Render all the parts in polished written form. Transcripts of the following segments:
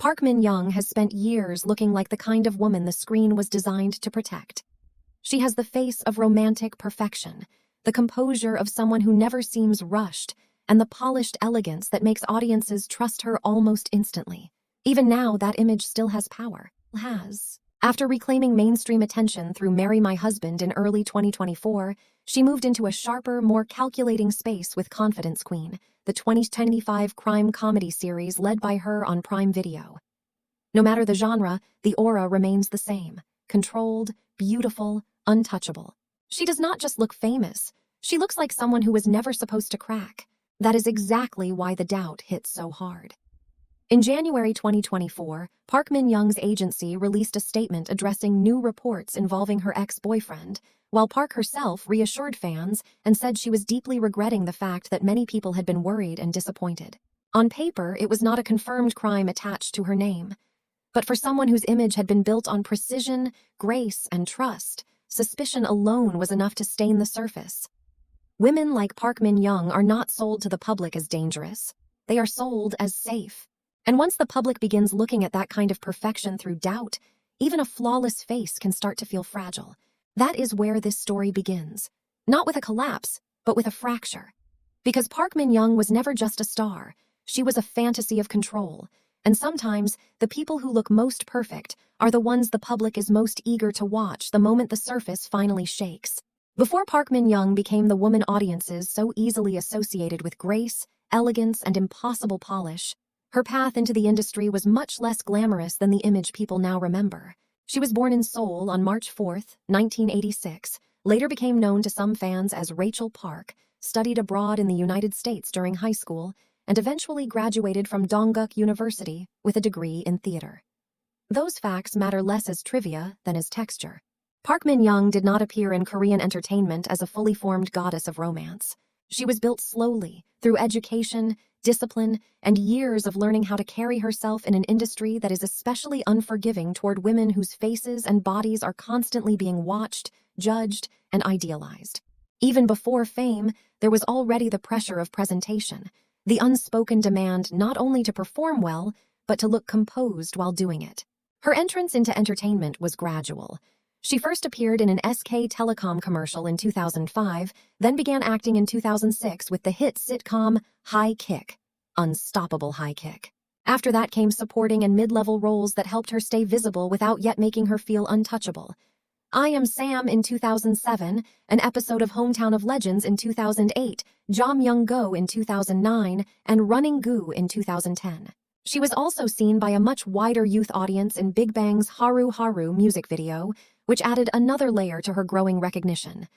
Park Min-young has spent years looking like the kind of woman the screen was designed to protect. She has the face of romantic perfection, the composure of someone who never seems rushed, and the polished elegance that makes audiences trust her almost instantly. Even now, that image still has power. After reclaiming mainstream attention through Marry My Husband in early 2024, she moved into a sharper, more calculating space with Confidence Queen, the 2025 crime comedy series led by her on Prime Video. No matter the genre, the aura remains the same: controlled, beautiful, untouchable. She does not just look famous, she looks like someone who was never supposed to crack. That is exactly why the doubt hits so hard. In January 2024, Park Min-young's agency released a statement addressing new reports involving her ex-boyfriend, while Park herself reassured fans and said she was deeply regretting the fact that many people had been worried and disappointed. On paper, it was not a confirmed crime attached to her name. But for someone whose image had been built on precision, grace, and trust, suspicion alone was enough to stain the surface. Women like Park Min-young are not sold to the public as dangerous. They are sold as safe. And once the public begins looking at that kind of perfection through doubt, even a flawless face can start to feel fragile. That is where this story begins. Not with a collapse, but with a fracture. Because Park Min-young was never just a star, she was a fantasy of control. And sometimes, the people who look most perfect are the ones the public is most eager to watch the moment the surface finally shakes. Before Park Min-young became the woman audiences so easily associated with grace, elegance, and impossible polish, her path into the industry was much less glamorous than the image people now remember. She was born in Seoul on March 4, 1986, later became known to some fans as Rachel Park, studied abroad in the United States during high school, and eventually graduated from Dongguk University with a degree in theater. Those facts matter less as trivia than as texture. Park Min-young did not appear in Korean entertainment as a fully formed goddess of romance. She was built slowly, through education, discipline, and years of learning how to carry herself in an industry that is especially unforgiving toward women whose faces and bodies are constantly being watched, judged, and idealized. Even before fame, there was already the pressure of presentation, the unspoken demand not only to perform well, but to look composed while doing it. Her entrance into entertainment was gradual. She first appeared in an SK Telecom commercial in 2005, then began acting in 2006 with the hit sitcom High Kick, Unstoppable High Kick. After that came supporting and mid-level roles that helped her stay visible without yet making her feel untouchable. I Am Sam in 2007, an episode of Hometown of Legends in 2008, Jam-young-go in 2009, and Running Goo in 2010. She was also seen by a much wider youth audience in Big Bang's Haru Haru music video, which added another layer to her growing recognition.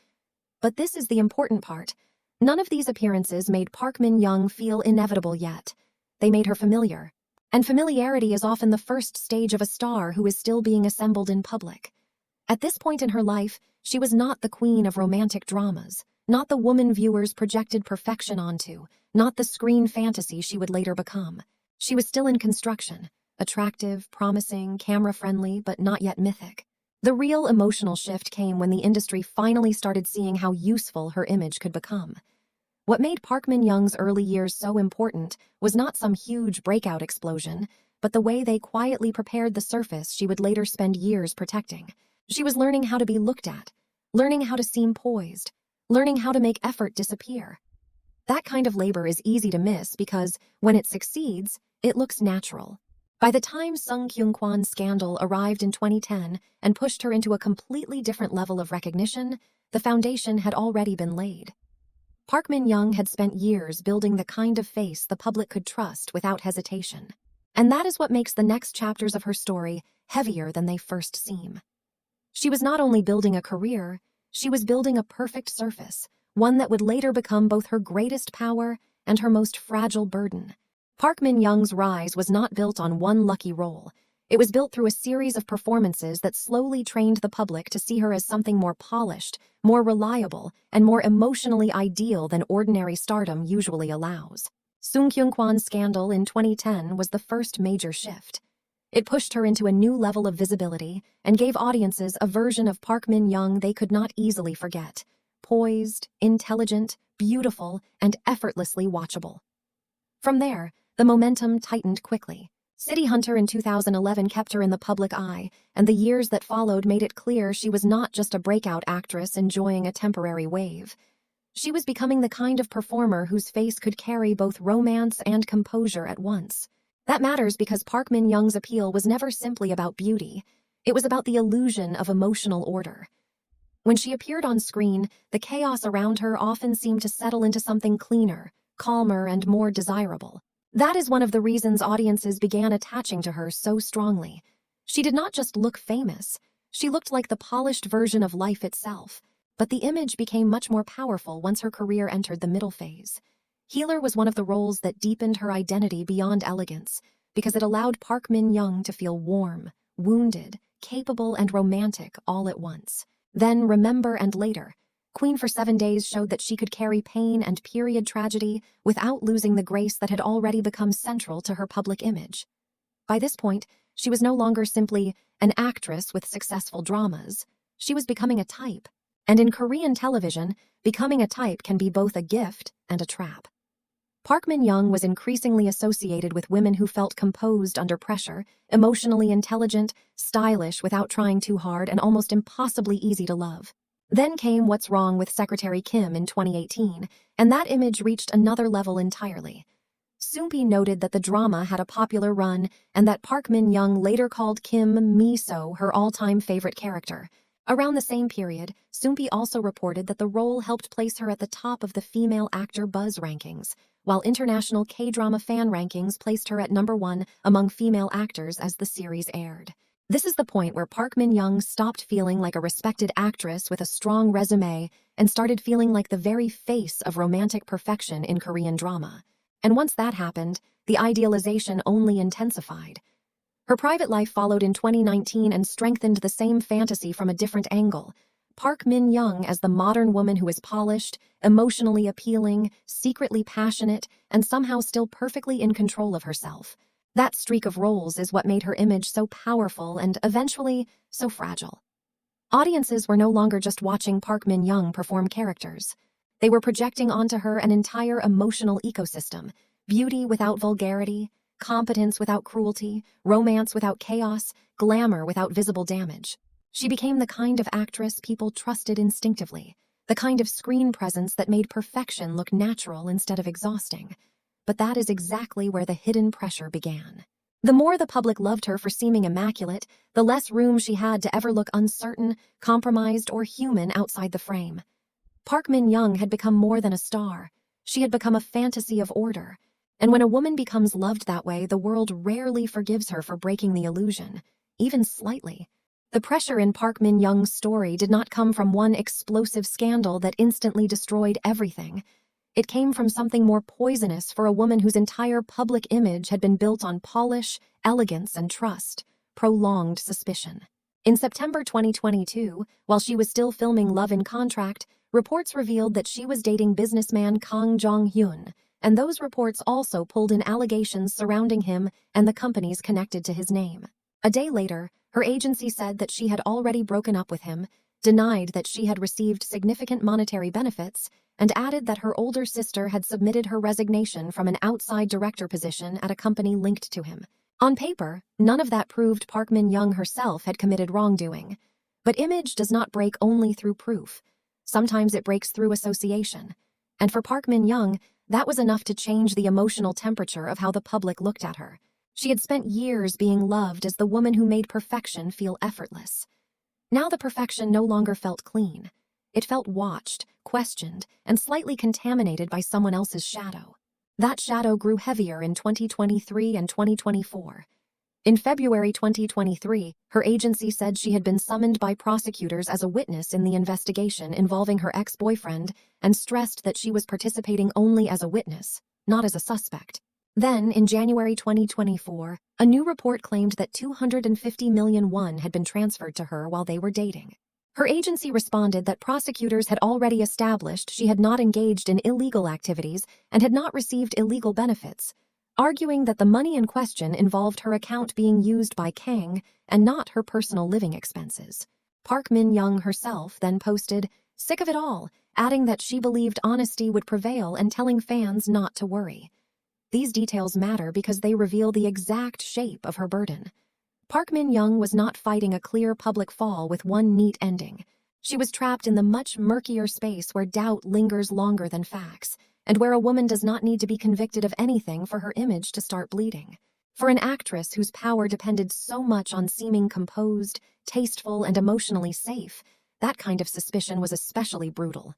But this is the important part. None of these appearances made Park Min-young feel inevitable yet. They made her familiar. And familiarity is often the first stage of a star who is still being assembled in public. At this point in her life, she was not the queen of romantic dramas, not the woman viewers projected perfection onto, not the screen fantasy she would later become. She was still in construction, attractive, promising, camera-friendly, but not yet mythic. The real emotional shift came when the industry finally started seeing how useful her image could become. What made Park Min-young's early years so important was not some huge breakout explosion, but the way they quietly prepared the surface she would later spend years protecting. She was learning how to be looked at, learning how to seem poised, learning how to make effort disappear. That kind of labor is easy to miss because, when it succeeds, it looks natural. By the time Sungkyunkwan Scandal arrived in 2010 and pushed her into a completely different level of recognition, the foundation had already been laid. Park Min-young had spent years building the kind of face the public could trust without hesitation. And that is what makes the next chapters of her story heavier than they first seem. She was not only building a career, she was building a perfect surface, one that would later become both her greatest power and her most fragile burden. Park Min-young's rise was not built on one lucky role. It was built through a series of performances that slowly trained the public to see her as something more polished, more reliable, and more emotionally ideal than ordinary stardom usually allows. Sungkyunkwan Scandal in 2010 was the first major shift. It pushed her into a new level of visibility and gave audiences a version of Park Min-young they could not easily forget: poised, intelligent, beautiful, and effortlessly watchable. From there, the momentum tightened quickly. City Hunter in 2011 kept her in the public eye, and the years that followed made it clear she was not just a breakout actress enjoying a temporary wave. She was becoming the kind of performer whose face could carry both romance and composure at once. That matters because Park Min-young's appeal was never simply about beauty. It was about the illusion of emotional order. When she appeared on screen, the chaos around her often seemed to settle into something cleaner, calmer, and more desirable. That is one of the reasons audiences began attaching to her so strongly. She did not just look famous, she looked like the polished version of life itself. But the image became much more powerful once her career entered the middle phase. Healer was one of the roles that deepened her identity beyond elegance, because it allowed Park Min-young to feel warm, wounded, capable, and romantic all at once. Then Remember and Later, Queen for 7 Days showed that she could carry pain and period tragedy without losing the grace that had already become central to her public image. By this point, she was no longer simply an actress with successful dramas. She was becoming a type. And in Korean television, becoming a type can be both a gift and a trap. Park Min-young was increasingly associated with women who felt composed under pressure, emotionally intelligent, stylish without trying too hard, and almost impossibly easy to love. Then came What's Wrong with Secretary Kim in 2018, and that image reached another level entirely. Soompi noted that the drama had a popular run and that Park Min-young later called Kim Miso her all-time favorite character. Around the same period, Soompi also reported that the role helped place her at the top of the female actor buzz rankings, while international K-drama fan rankings placed her at #1 among female actors as the series aired. This is the point where Park Min-young stopped feeling like a respected actress with a strong resume and started feeling like the very face of romantic perfection in Korean drama. And once that happened, the idealization only intensified. Her private life followed in 2019 and strengthened the same fantasy from a different angle. Park Min-young as the modern woman who is polished, emotionally appealing, secretly passionate, and somehow still perfectly in control of herself. That streak of roles is what made her image so powerful and, eventually, so fragile. Audiences were no longer just watching Park Min-young perform characters. They were projecting onto her an entire emotional ecosystem: beauty without vulgarity, competence without cruelty, romance without chaos, glamour without visible damage. She became the kind of actress people trusted instinctively, the kind of screen presence that made perfection look natural instead of exhausting. But that is exactly where the hidden pressure began. The more the public loved her for seeming immaculate, the less room she had to ever look uncertain, compromised, or human outside the frame. Park Min-young had become more than a star. She had become a fantasy of order. And when a woman becomes loved that way, the world rarely forgives her for breaking the illusion, even slightly. The pressure in Park Min-young's story did not come from one explosive scandal that instantly destroyed everything. It came from something more poisonous for a woman whose entire public image had been built on polish, elegance, and trust: prolonged suspicion. In September 2022, while she was still filming Love in Contract, reports revealed that she was dating businessman Kang Jong-hyun, and those reports also pulled in allegations surrounding him and the companies connected to his name. A day later, her agency said that she had already broken up with him, denied that she had received significant monetary benefits, and added that her older sister had submitted her resignation from an outside director position at a company linked to him. On paper, none of that proved Park Min-young herself had committed wrongdoing. But image does not break only through proof. Sometimes it breaks through association. And for Park Min-young, that was enough to change the emotional temperature of how the public looked at her. She had spent years being loved as the woman who made perfection feel effortless. Now the perfection no longer felt clean. It felt watched, questioned, and slightly contaminated by someone else's shadow. That shadow grew heavier in 2023 and 2024. In February 2023, her agency said she had been summoned by prosecutors as a witness in the investigation involving her ex-boyfriend and stressed that she was participating only as a witness, not as a suspect. Then, in January 2024, a new report claimed that 250 million won had been transferred to her while they were dating. Her agency responded that prosecutors had already established she had not engaged in illegal activities and had not received illegal benefits, arguing that the money in question involved her account being used by Kang and not her personal living expenses. Park Min-young herself then posted, "Sick of it all," adding that she believed honesty would prevail and telling fans not to worry. These details matter because they reveal the exact shape of her burden. Park Min-young was not fighting a clear public fall with one neat ending. She was trapped in the much murkier space where doubt lingers longer than facts, and where a woman does not need to be convicted of anything for her image to start bleeding. For an actress whose power depended so much on seeming composed, tasteful, and emotionally safe, that kind of suspicion was especially brutal.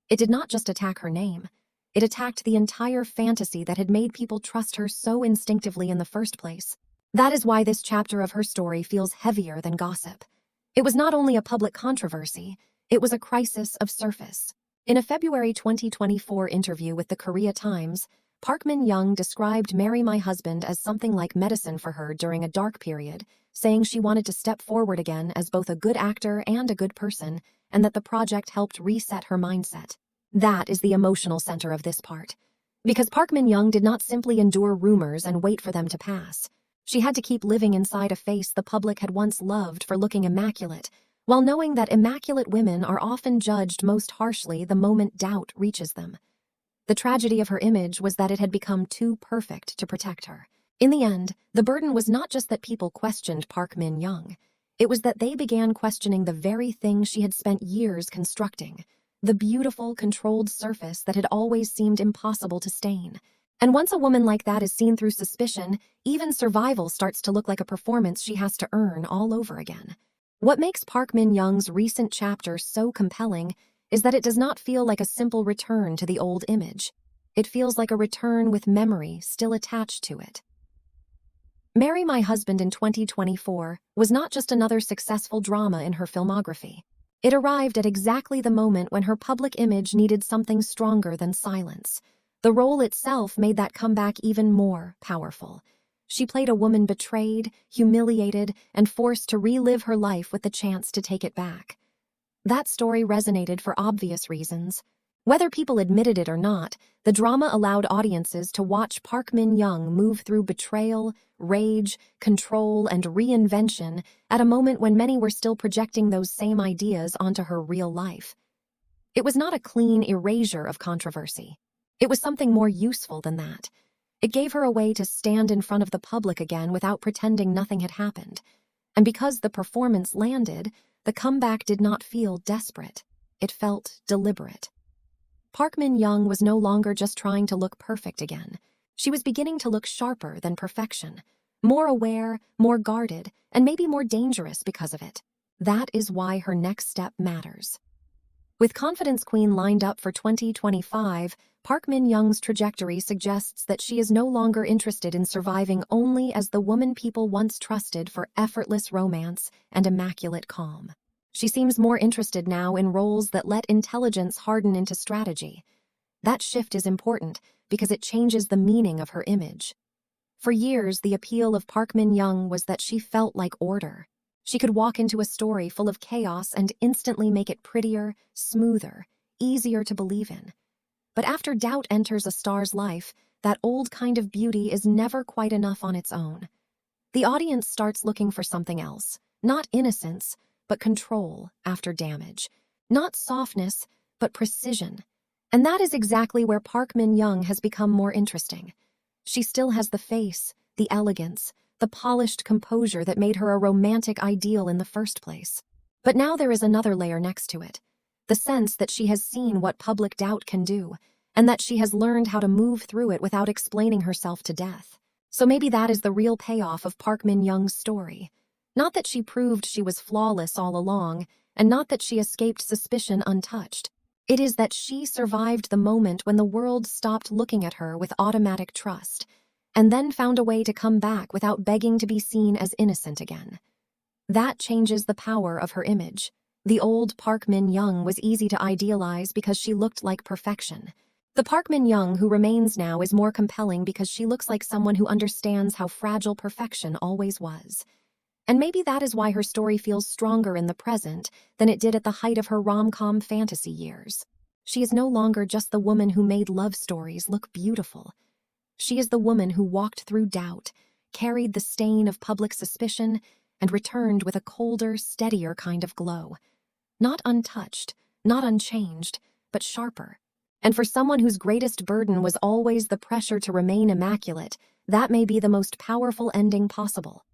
It did not just attack her name. It attacked the entire fantasy that had made people trust her so instinctively in the first place. That is why this chapter of her story feels heavier than gossip. It was not only a public controversy, it was a crisis of surface. In a February 2024 interview with the Korea Times, Park Min-young described "Marry My Husband" as something like medicine for her during a dark period, saying she wanted to step forward again as both a good actor and a good person, and that the project helped reset her mindset. That is the emotional center of this part. Because Park Min-young did not simply endure rumors and wait for them to pass. She had to keep living inside a face the public had once loved for looking immaculate, while knowing that immaculate women are often judged most harshly the moment doubt reaches them. The tragedy of her image was that it had become too perfect to protect her. In the end, the burden was not just that people questioned Park Min-young. It was that they began questioning the very thing she had spent years constructing. The beautiful, controlled surface that had always seemed impossible to stain. And once a woman like that is seen through suspicion, even survival starts to look like a performance she has to earn all over again. What makes Park Min-young's recent chapter so compelling is that it does not feel like a simple return to the old image. It feels like a return with memory still attached to it. Marry My Husband in 2024 was not just another successful drama in her filmography. It arrived at exactly the moment when her public image needed something stronger than silence. The role itself made that comeback even more powerful. She played a woman betrayed, humiliated, and forced to relive her life with the chance to take it back. That story resonated for obvious reasons. Whether people admitted it or not, the drama allowed audiences to watch Park Min-young move through betrayal, rage, control, and reinvention at a moment when many were still projecting those same ideas onto her real life. It was not a clean erasure of controversy. It was something more useful than that. It gave her a way to stand in front of the public again without pretending nothing had happened. And because the performance landed, the comeback did not feel desperate. It felt deliberate. Park Min-young was no longer just trying to look perfect again. She was beginning to look sharper than perfection, more aware, more guarded, and maybe more dangerous because of it. That is why her next step matters. With Confidence Queen lined up for 2025, Park Min-young's trajectory suggests that she is no longer interested in surviving only as the woman people once trusted for effortless romance and immaculate calm. She seems more interested now in roles that let intelligence harden into strategy. That shift is important because it changes the meaning of her image. For years, the appeal of Park Min-young was that she felt like order. She could walk into a story full of chaos and instantly make it prettier, smoother, easier to believe in. But after doubt enters a star's life, that old kind of beauty is never quite enough on its own. The audience starts looking for something else, not innocence, but control after damage. Not softness, but precision. And that is exactly where Park Min-young has become more interesting. She still has the face, the elegance, the polished composure that made her a romantic ideal in the first place. But now there is another layer next to it. The sense that she has seen what public doubt can do, and that she has learned how to move through it without explaining herself to death. So maybe that is the real payoff of Park Min-young's story. Not that she proved she was flawless all along, and not that she escaped suspicion untouched. It is that she survived the moment when the world stopped looking at her with automatic trust, and then found a way to come back without begging to be seen as innocent again. That changes the power of her image. The old Park Min-young was easy to idealize because she looked like perfection. The Park Min-young who remains now is more compelling because she looks like someone who understands how fragile perfection always was. And maybe that is why her story feels stronger in the present than it did at the height of her rom-com fantasy years. She is no longer just the woman who made love stories look beautiful. She is the woman who walked through doubt, carried the stain of public suspicion, and returned with a colder, steadier kind of glow. Not untouched, not unchanged, but sharper. And for someone whose greatest burden was always the pressure to remain immaculate, that may be the most powerful ending possible.